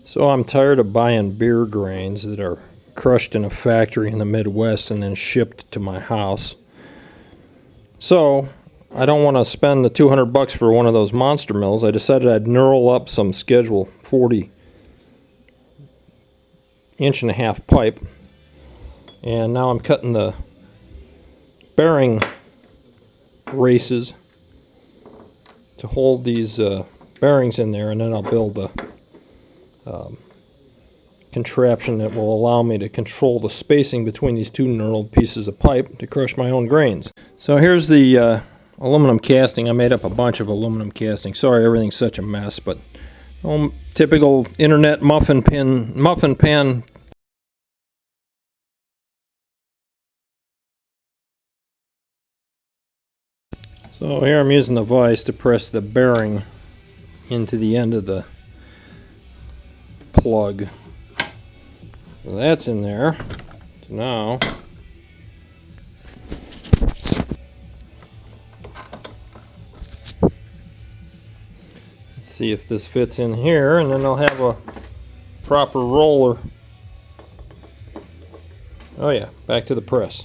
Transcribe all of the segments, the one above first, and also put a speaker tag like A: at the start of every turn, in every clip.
A: So I'm tired of buying beer grains that are crushed in a factory in the Midwest and then shipped to my house. So I don't want to spend the $200 for one of those monster mills. I decided I'd knurl up some Schedule 40 1.5-inch pipe, and now I'm cutting the bearing races to hold these bearings in there, and then I'll build a contraption that will allow me to control the spacing between these two knurled pieces of pipe to crush my own grains. So here's the aluminum casting. I made up a bunch of aluminum casting. Sorry everything's such a mess, but typical internet muffin pan. So here I'm using the vise to press the bearing into the end of the plug. So that's in there. So now let's see if this fits in here, and then I'll have a proper roller. Oh yeah, back to the press.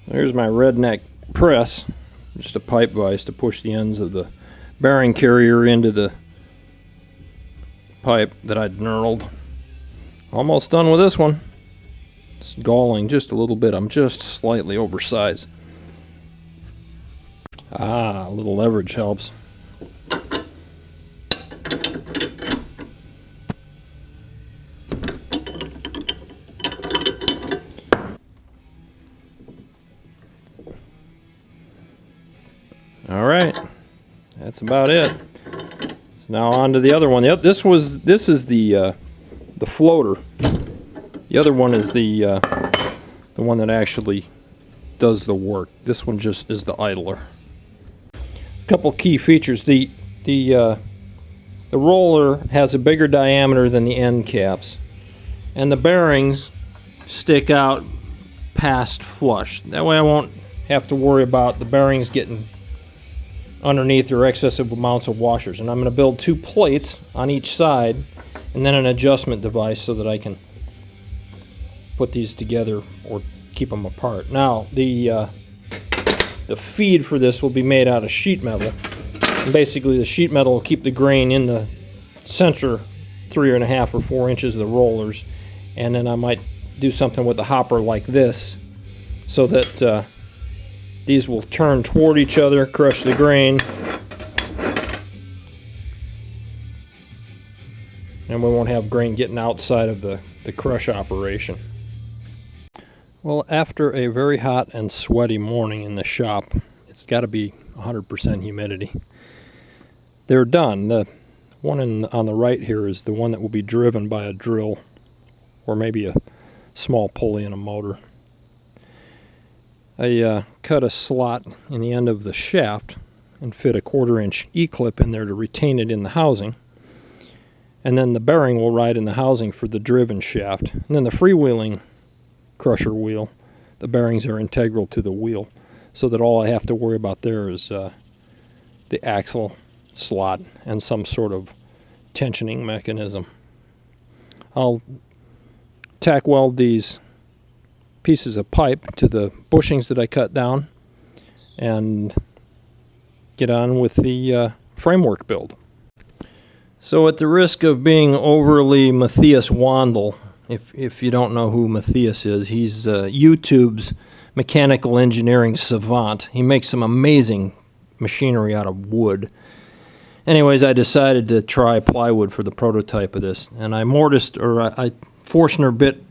A: There's my redneck press, just a pipe vise to push the ends of the bearing carrier into the pipe that I'd knurled. Almost done with this one. It's galling just a little bit. I'm just slightly oversized. A little leverage helps. Alright, that's about it. So now on to the other one. This is the floater. The other one is the one that actually does the work. This one just is the idler. A couple key features. The roller has a bigger diameter than the end caps, and the bearings stick out past flush. That way I won't have to worry about the bearings getting underneath or excessive amounts of washers. And I'm going to build 2 plates on each side, and then an adjustment device so that I can put these together or keep them apart. Now the feed for this will be made out of sheet metal, and basically the sheet metal will keep the grain in the center 3.5 or 4 inches of the rollers, and then I might do something with the hopper like this so that these will turn toward each other, crush the grain, and we won't have grain getting outside of the crush operation. Well, after a very hot and sweaty morning in the shop, it's got to be 100% humidity. They're done. The one on the right here is the one that will be driven by a drill or maybe a small pulley and a motor. I cut a slot in the end of the shaft and fit a 1/4-inch E-clip in there to retain it in the housing. And then the bearing will ride in the housing for the driven shaft. And then the freewheeling crusher wheel, the bearings are integral to the wheel, so that all I have to worry about there is the axle slot and some sort of tensioning mechanism. I'll tack weld these pieces of pipe to the bushings that I cut down and get on with the framework build. So at the risk of being overly Matthias Wandel, if you don't know who Matthias is, he's YouTube's mechanical engineering savant. He makes some amazing machinery out of wood. Anyways, I decided to try plywood for the prototype of this, and I Forstner bit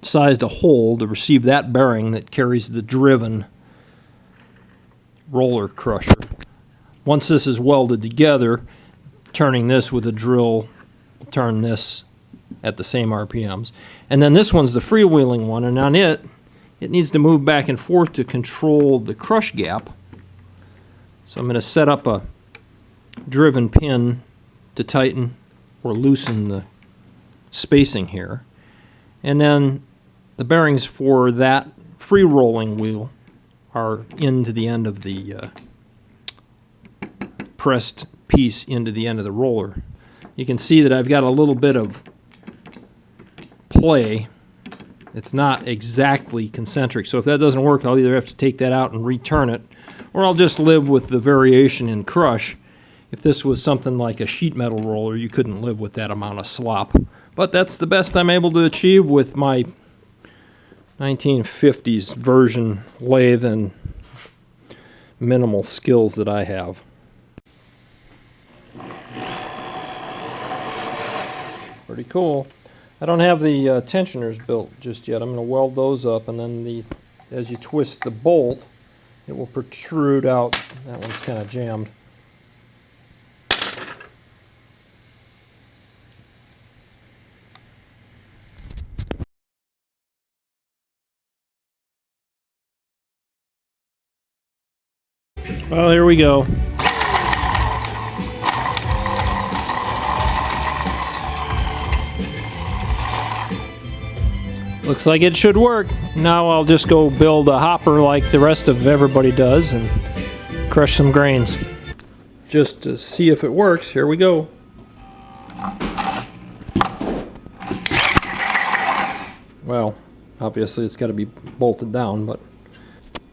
A: sized a hole to receive that bearing that carries the driven roller crusher. Once this is welded together, turning this with a drill will turn this at the same RPMs. And then this one's the freewheeling one, and on it needs to move back and forth to control the crush gap. So I'm going to set up a driven pin to tighten or loosen the spacing here. And then the bearings for that free rolling wheel are into the end of the pressed piece into the end of the roller. you can see that I've got a little bit of play. It's not exactly concentric, so if that doesn't work, I'll either have to take that out and return it, or I'll just live with the variation in crush. If this was something like a sheet metal roller, you couldn't live with that amount of slop. But that's the best I'm able to achieve with my 1950s version lathe and minimal skills that I have. Pretty cool. I don't have the tensioners built just yet. I'm going to weld those up, and then as you twist the bolt, it will protrude out. That one's kind of jammed. Well, here we go. Looks like it should work. Now I'll just go build a hopper like the rest of everybody does and crush some grains. Just to see if it works, here we go. Well, obviously it's got to be bolted down, but...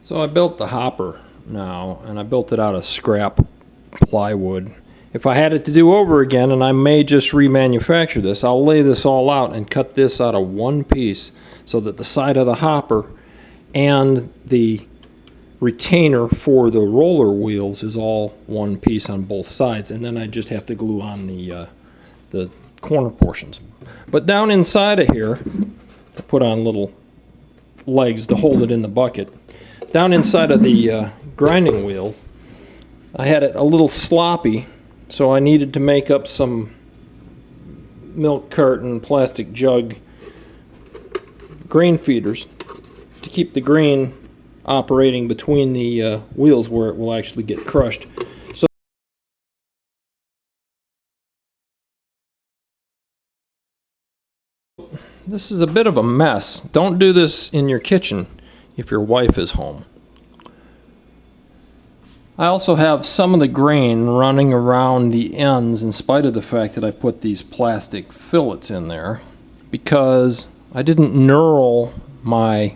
A: So I built the hopper now, and I built it out of scrap plywood. If I had it to do over again, and I may just remanufacture this, I'll lay this all out and cut this out of one piece so that the side of the hopper and the retainer for the roller wheels is all one piece on both sides, and then I just have to glue on the corner portions. But down inside of here, I put on little legs to hold it in the bucket. Down inside of the grinding wheels, I had it a little sloppy, so I needed to make up some milk carton plastic jug grain feeders to keep the grain operating between the wheels where it will actually get crushed. So this is a bit of a mess. Don't do this in your kitchen if your wife is home. I also have some of the grain running around the ends in spite of the fact that I put these plastic fillets in there, because I didn't knurl my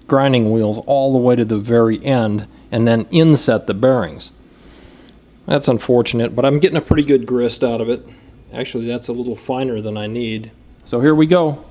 A: grinding wheels all the way to the very end and then inset the bearings. That's unfortunate, but I'm getting a pretty good grist out of it. Actually, that's a little finer than I need. So here we go.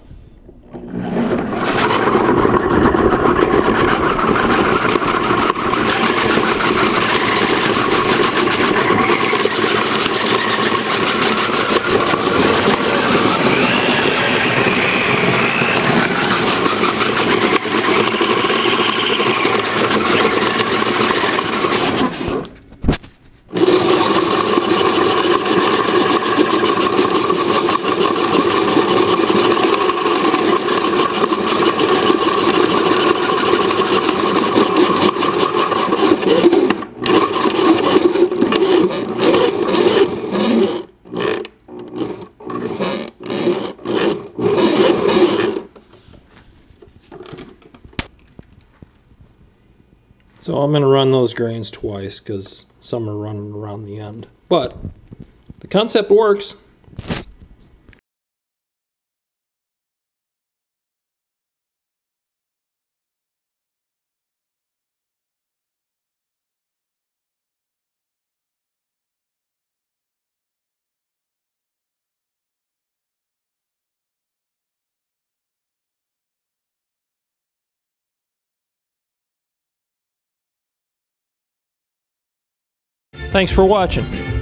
A: So I'm going to run those grains twice because some are running around the end. But the concept works. Thanks for watching.